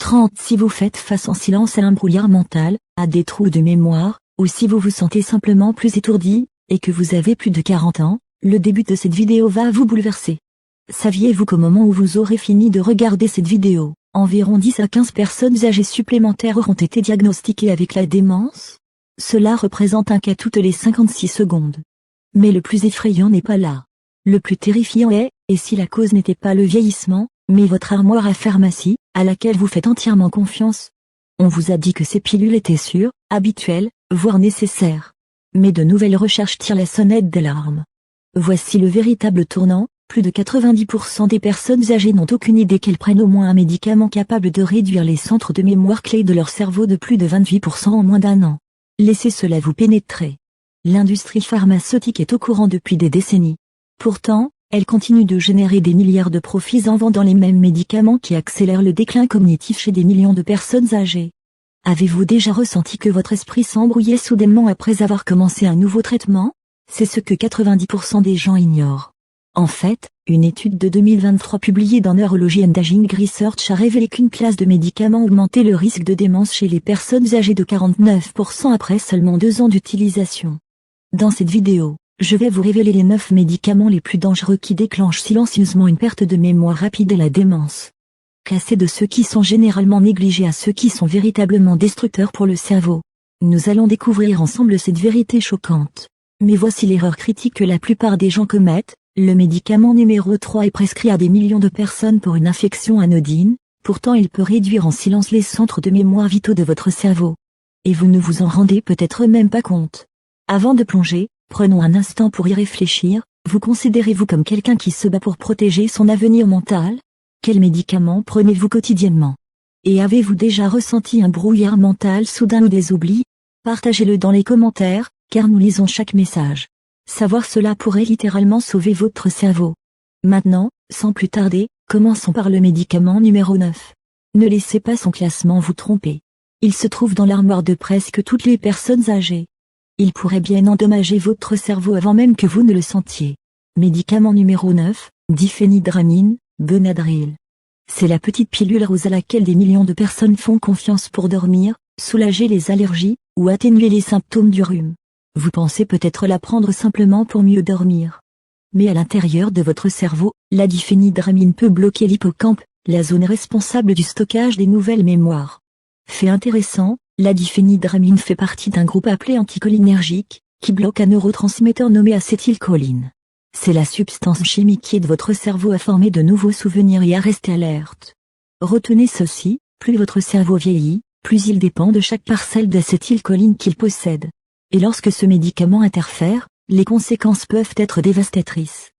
30. Si vous faites face en silence à un brouillard mental, à des trous de mémoire, ou si vous vous sentez simplement plus étourdi, et que vous avez plus de 40 ans, le début de cette vidéo va vous bouleverser. Saviez-vous qu'au moment où vous aurez fini de regarder cette vidéo, environ 10 à 15 personnes âgées supplémentaires auront été diagnostiquées avec la démence? Cela représente un cas toutes les 56 secondes. Mais le plus effrayant n'est pas là. Le plus terrifiant est, et si la cause n'était pas le vieillissement, mais votre armoire à pharmacie, à laquelle vous faites entièrement confiance. On vous a dit que ces pilules étaient sûres, habituelles, voire nécessaires. Mais de nouvelles recherches tirent la sonnette d'alarme. Voici le véritable tournant, plus de 90% des personnes âgées n'ont aucune idée qu'elles prennent au moins un médicament capable de réduire les centres de mémoire clés de leur cerveau de plus de 28% en moins d'un an. Laissez cela vous pénétrer. L'industrie pharmaceutique est au courant depuis des décennies. Pourtant, elle continue de générer des milliards de profits en vendant les mêmes médicaments qui accélèrent le déclin cognitif chez des millions de personnes âgées. Avez-vous déjà ressenti que votre esprit s'embrouillait soudainement après avoir commencé un nouveau traitement? C'est ce que 90% des gens ignorent. En fait, une étude de 2023 publiée dans Neurology and Aging Research a révélé qu'une classe de médicaments augmentait le risque de démence chez les personnes âgées de 49% après seulement 2 ans d'utilisation. Dans cette vidéo, je vais vous révéler les 9 médicaments les plus dangereux qui déclenchent silencieusement une perte de mémoire rapide et la démence. Classés de ceux qui sont généralement négligés à ceux qui sont véritablement destructeurs pour le cerveau. Nous allons découvrir ensemble cette vérité choquante. Mais voici l'erreur critique que la plupart des gens commettent. Le médicament numéro 3 est prescrit à des millions de personnes pour une infection anodine, pourtant il peut réduire en silence les centres de mémoire vitaux de votre cerveau. Et vous ne vous en rendez peut-être même pas compte. Avant de plonger, prenons un instant pour y réfléchir. Vous considérez-vous comme quelqu'un qui se bat pour protéger son avenir mental? Quels médicaments prenez-vous quotidiennement? Et avez-vous déjà ressenti un brouillard mental soudain ou des oublis? Partagez-le dans les commentaires, car nous lisons chaque message. Savoir cela pourrait littéralement sauver votre cerveau. Maintenant, sans plus tarder, commençons par le médicament numéro 9. Ne laissez pas son classement vous tromper. Il se trouve dans l'armoire de presque toutes les personnes âgées. Il pourrait bien endommager votre cerveau avant même que vous ne le sentiez. Médicament numéro 9, diphénhydramine, Benadryl. C'est la petite pilule rose à laquelle des millions de personnes font confiance pour dormir, soulager les allergies, ou atténuer les symptômes du rhume. Vous pensez peut-être la prendre simplement pour mieux dormir. Mais à l'intérieur de votre cerveau, la diphénhydramine peut bloquer l'hippocampe, la zone responsable du stockage des nouvelles mémoires. Fait intéressant, la diphénhydramine fait partie d'un groupe appelé anticholinergique, qui bloque un neurotransmetteur nommé acétylcholine. C'est la substance chimique qui aide votre cerveau à former de nouveaux souvenirs et à rester alerte. Retenez ceci, plus votre cerveau vieillit, plus il dépend de chaque parcelle d'acétylcholine qu'il possède. Et lorsque ce médicament interfère, les conséquences peuvent être dévastatrices.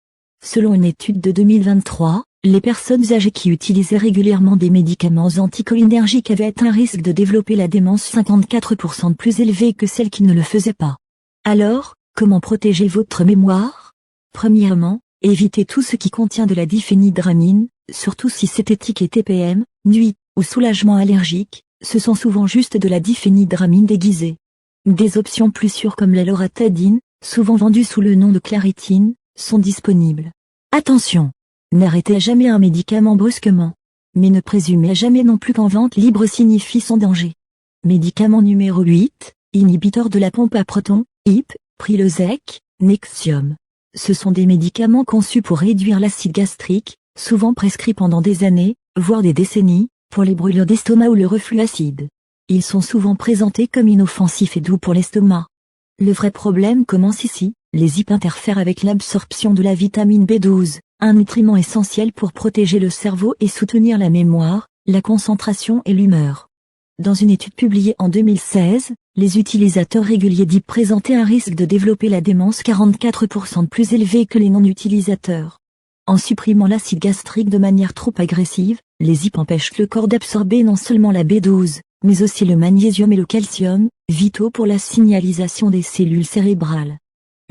Selon une étude de 2023, les personnes âgées qui utilisaient régulièrement des médicaments anticholinergiques avaient un risque de développer la démence 54% plus élevé que celles qui ne le faisaient pas. Alors, comment protéger votre mémoire? Premièrement, évitez tout ce qui contient de la diphénhydramine, surtout si c'est étiqueté TPM, nuit, ou soulagement allergique, ce sont souvent juste de la diphénhydramine déguisée. Des options plus sûres comme la loratadine, souvent vendue sous le nom de claritine, sont disponibles. Attention! N'arrêtez jamais un médicament brusquement. Mais ne présumez jamais non plus qu'en vente libre signifie son danger. Médicament numéro 8, inhibiteur de la pompe à protons, IP, Prilosec, Nexium. Ce sont des médicaments conçus pour réduire l'acide gastrique, souvent prescrits pendant des années, voire des décennies, pour les brûlures d'estomac ou le reflux acide. Ils sont souvent présentés comme inoffensifs et doux pour l'estomac. Le vrai problème commence ici, les IP interfèrent avec l'absorption de la vitamine B12, un nutriment essentiel pour protéger le cerveau et soutenir la mémoire, la concentration et l'humeur. Dans une étude publiée en 2016, les utilisateurs réguliers d'IP présentaient un risque de développer la démence 44% plus élevé que les non-utilisateurs. En supprimant l'acide gastrique de manière trop agressive, les IP empêchent le corps d'absorber non seulement la B12, mais aussi le magnésium et le calcium, vitaux pour la signalisation des cellules cérébrales.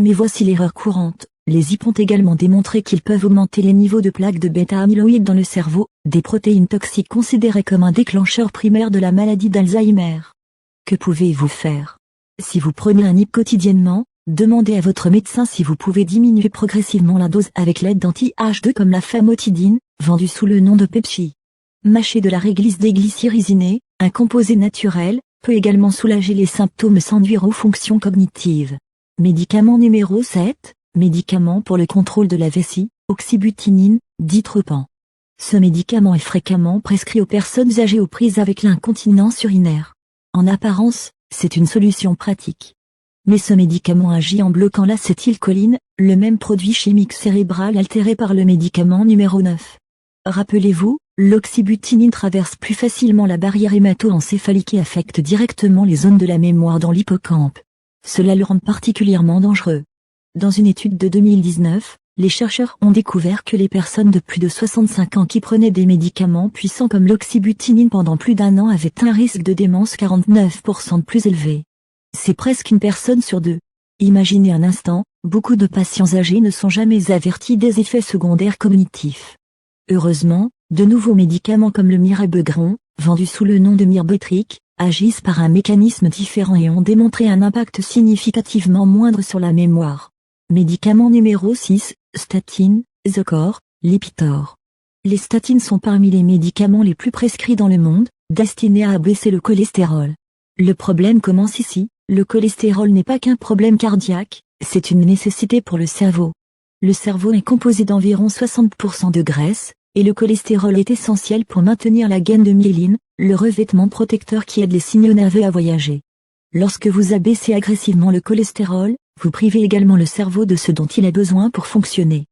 Mais voici l'erreur courante, les IP ont également démontré qu'ils peuvent augmenter les niveaux de plaques de bêta-amyloïdes dans le cerveau, des protéines toxiques considérées comme un déclencheur primaire de la maladie d'Alzheimer. Que pouvez-vous faire? Si vous prenez un IP quotidiennement, demandez à votre médecin si vous pouvez diminuer progressivement la dose avec l'aide d'anti-H2 comme la famotidine, vendue sous le nom de Pepsi. Mâcher de la réglisse déglycyrrhésinée, un composé naturel, peut également soulager les symptômes sans nuire aux fonctions cognitives. Médicament numéro 7, médicament pour le contrôle de la vessie, oxybutynin, dit Tropan. Ce médicament est fréquemment prescrit aux personnes âgées aux prises avec l'incontinence urinaire. En apparence, c'est une solution pratique. Mais ce médicament agit en bloquant l'acétylcholine, le même produit chimique cérébral altéré par le médicament numéro 9. Rappelez-vous, l'oxybutynin traverse plus facilement la barrière hémato-encéphalique et affecte directement les zones de la mémoire dans l'hippocampe. Cela le rend particulièrement dangereux. Dans une étude de 2019, les chercheurs ont découvert que les personnes de plus de 65 ans qui prenaient des médicaments puissants comme l'oxybutynin pendant plus d'1 an avaient un risque de démence 49% de plus élevé. C'est presque une personne sur deux. Imaginez un instant, beaucoup de patients âgés ne sont jamais avertis des effets secondaires cognitifs. Heureusement, de nouveaux médicaments comme le mirabegron, vendu sous le nom de Myrbetriq, agissent par un mécanisme différent et ont démontré un impact significativement moindre sur la mémoire. Médicament numéro 6, statine, Zocor, Lipitor. Les statines sont parmi les médicaments les plus prescrits dans le monde, destinés à abaisser le cholestérol. Le problème commence ici, le cholestérol n'est pas qu'un problème cardiaque, c'est une nécessité pour le cerveau. Le cerveau est composé d'environ 60% de graisse, et le cholestérol est essentiel pour maintenir la gaine de myéline, le revêtement protecteur qui aide les signaux nerveux à voyager. Lorsque vous abaissez agressivement le cholestérol, vous privez également le cerveau de ce dont il a besoin pour fonctionner.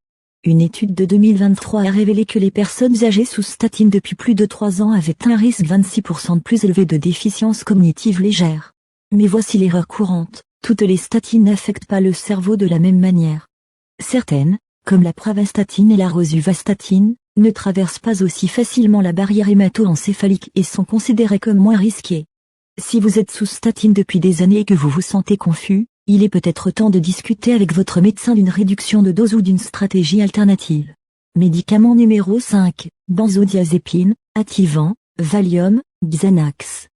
Une étude de 2023 a révélé que les personnes âgées sous statine depuis plus de 3 ans avaient un risque 26% de plus élevé de déficience cognitive légère. Mais voici l'erreur courante, toutes les statines n'affectent pas le cerveau de la même manière. Certaines, comme la pravastatine et la rosuvastatine, ne traversent pas aussi facilement la barrière hémato-encéphalique et sont considérées comme moins risquées. Si vous êtes sous statine depuis des années et que vous vous sentez confus, il est peut-être temps de discuter avec votre médecin d'une réduction de dose ou d'une stratégie alternative. Médicament numéro 5, benzodiazépine, Ativan, Valium, Xanax.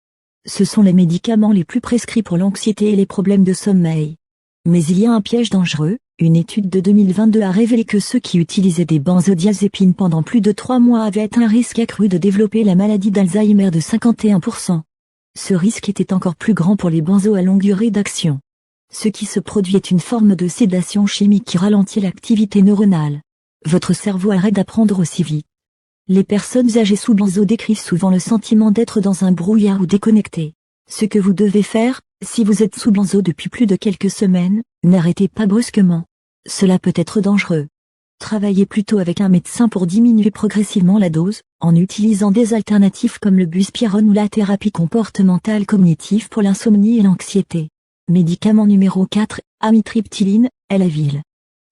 Ce sont les médicaments les plus prescrits pour l'anxiété et les problèmes de sommeil. Mais il y a un piège dangereux. Une étude de 2022 a révélé que ceux qui utilisaient des benzodiazépines pendant plus de 3 mois avaient un risque accru de développer la maladie d'Alzheimer de 51%. Ce risque était encore plus grand pour les benzos à longue durée d'action. Ce qui se produit est une forme de sédation chimique qui ralentit l'activité neuronale. Votre cerveau arrête d'apprendre aussi vite. Les personnes âgées sous benzo décrivent souvent le sentiment d'être dans un brouillard ou déconnecté. Ce que vous devez faire, si vous êtes sous benzo depuis plus de quelques semaines, n'arrêtez pas brusquement. Cela peut être dangereux. Travaillez plutôt avec un médecin pour diminuer progressivement la dose, en utilisant des alternatives comme le buspirone ou la thérapie comportementale cognitive pour l'insomnie et l'anxiété. Médicament numéro 4, amitriptyline, Elavil.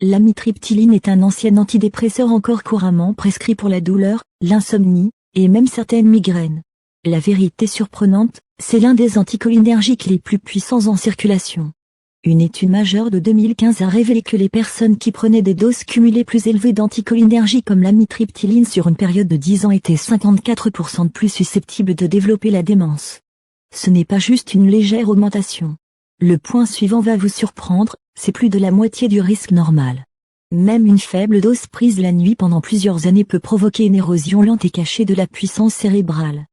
L'amitriptyline est un ancien antidépresseur encore couramment prescrit pour la douleur, l'insomnie, et même certaines migraines. La vérité surprenante, c'est l'un des anticholinergiques les plus puissants en circulation. Une étude majeure de 2015 a révélé que les personnes qui prenaient des doses cumulées plus élevées d'anticholinergiques comme l'amitriptyline sur une période de 10 ans étaient 54% de plus susceptibles de développer la démence. Ce n'est pas juste une légère augmentation. Le point suivant va vous surprendre, c'est plus de la moitié du risque normal. Même une faible dose prise la nuit pendant plusieurs années peut provoquer une érosion lente et cachée de la puissance cérébrale.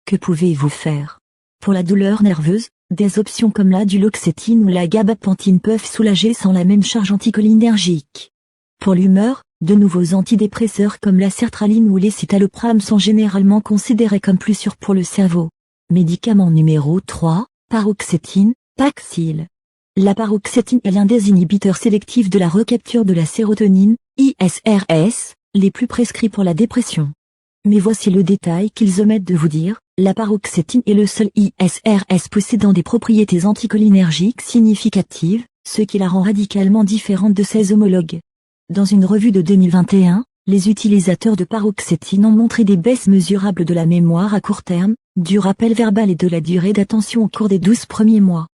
Que pouvez-vous faire? Pour la douleur nerveuse, des options comme la duloxétine ou la gabapentine peuvent soulager sans la même charge anticholinergique. Pour l'humeur, de nouveaux antidépresseurs comme la sertraline ou l'escitalopram sont généralement considérés comme plus sûrs pour le cerveau. Médicament numéro 3, paroxétine, Paxil. La paroxétine est l'un des inhibiteurs sélectifs de la recapture de la sérotonine, ISRS, les plus prescrits pour la dépression. Mais voici le détail qu'ils omettent de vous dire, la paroxétine est le seul ISRS possédant des propriétés anticholinergiques significatives, ce qui la rend radicalement différente de ses homologues. Dans une revue de 2021, les utilisateurs de paroxétine ont montré des baisses mesurables de la mémoire à court terme, du rappel verbal et de la durée d'attention au cours des 12 premiers mois.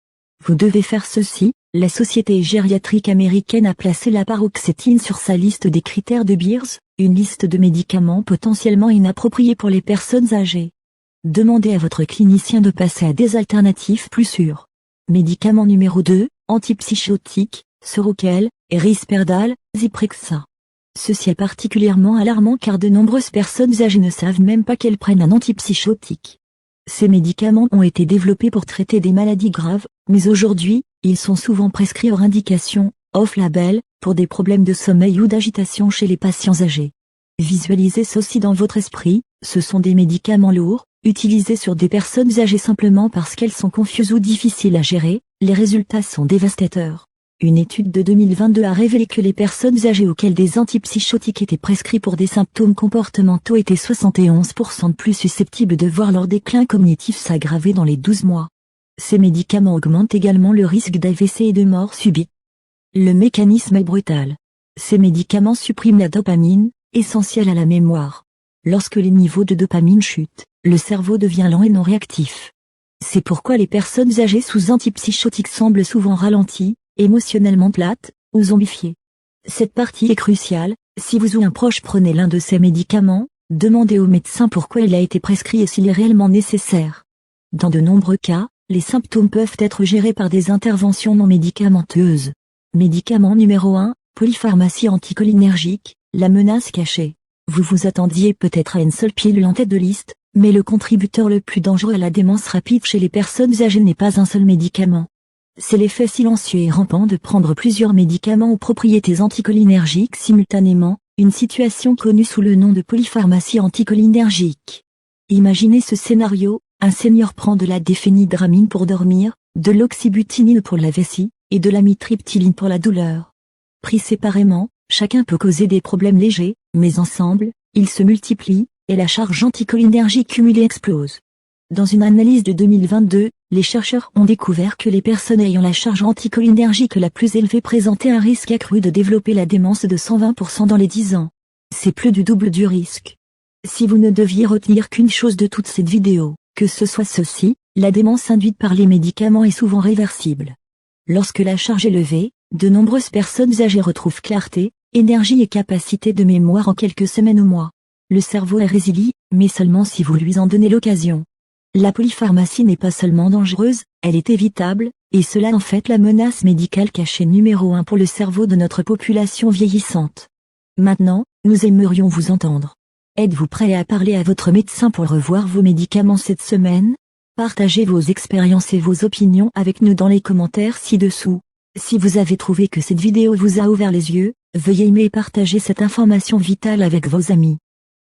Vous devez faire ceci, la Société gériatrique américaine a placé la paroxétine sur sa liste des critères de Beers, une liste de médicaments potentiellement inappropriés pour les personnes âgées. Demandez à votre clinicien de passer à des alternatives plus sûres. Médicament numéro 2, antipsychotique, Seroquel, Risperdal, Zyprexa. Ceci est particulièrement alarmant car de nombreuses personnes âgées ne savent même pas qu'elles prennent un antipsychotique. Ces médicaments ont été développés pour traiter des maladies graves, mais aujourd'hui, ils sont souvent prescrits hors indication, off-label, pour des problèmes de sommeil ou d'agitation chez les patients âgés. Visualisez ceci dans votre esprit, ce sont des médicaments lourds, utilisés sur des personnes âgées simplement parce qu'elles sont confuses ou difficiles à gérer, les résultats sont dévastateurs. Une étude de 2022 a révélé que les personnes âgées auxquelles des antipsychotiques étaient prescrits pour des symptômes comportementaux étaient 71% de plus susceptibles de voir leur déclin cognitif s'aggraver dans les 12 mois. Ces médicaments augmentent également le risque d'AVC et de mort subite. Le mécanisme est brutal. Ces médicaments suppriment la dopamine, essentielle à la mémoire. Lorsque les niveaux de dopamine chutent, le cerveau devient lent et non réactif. C'est pourquoi les personnes âgées sous antipsychotiques semblent souvent ralenties, émotionnellement plates, ou zombifiées. Cette partie est cruciale, si vous ou un proche prenez l'un de ces médicaments, demandez au médecin pourquoi il a été prescrit et s'il est réellement nécessaire. Dans de nombreux cas, les symptômes peuvent être gérés par des interventions non médicamenteuses. Médicament numéro 1, polypharmacie anticholinergique, la menace cachée. Vous vous attendiez peut-être à une seule pilule en tête de liste, mais le contributeur le plus dangereux à la démence rapide chez les personnes âgées n'est pas un seul médicament. C'est l'effet silencieux et rampant de prendre plusieurs médicaments aux propriétés anticholinergiques simultanément, une situation connue sous le nom de polypharmacie anticholinergique. Imaginez ce scénario, un senior prend de la déphénydramine pour dormir, de l'oxybutynin pour la vessie, et de l'amitriptyline pour la douleur. Pris séparément, chacun peut causer des problèmes légers, mais ensemble, ils se multiplient, et la charge anticholinergique cumulée explose. Dans une analyse de 2022, les chercheurs ont découvert que les personnes ayant la charge anticholinergique la plus élevée présentaient un risque accru de développer la démence de 120% dans les 10 ans. C'est plus du double du risque. Si vous ne deviez retenir qu'une chose de toute cette vidéo, que ce soit ceci, la démence induite par les médicaments est souvent réversible. Lorsque la charge est levée, de nombreuses personnes âgées retrouvent clarté, énergie et capacité de mémoire en quelques semaines ou mois. Le cerveau est résilient, mais seulement si vous lui en donnez l'occasion. La polypharmacie n'est pas seulement dangereuse, elle est évitable, et cela en fait la menace médicale cachée numéro 1 pour le cerveau de notre population vieillissante. Maintenant, nous aimerions vous entendre. Êtes-vous prêt à parler à votre médecin pour revoir vos médicaments cette semaine? Partagez vos expériences et vos opinions avec nous dans les commentaires ci-dessous. Si vous avez trouvé que cette vidéo vous a ouvert les yeux, veuillez aimer et partager cette information vitale avec vos amis.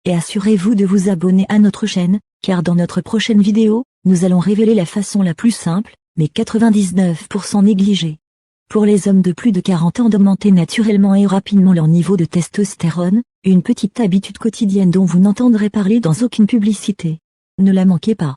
Et assurez-vous de vous abonner à notre chaîne, car dans notre prochaine vidéo, nous allons révéler la façon la plus simple, mais 99% négligée. Pour les hommes de plus de 40 ans d'augmenter naturellement et rapidement leur niveau de testostérone, une petite habitude quotidienne dont vous n'entendrez parler dans aucune publicité. Ne la manquez pas.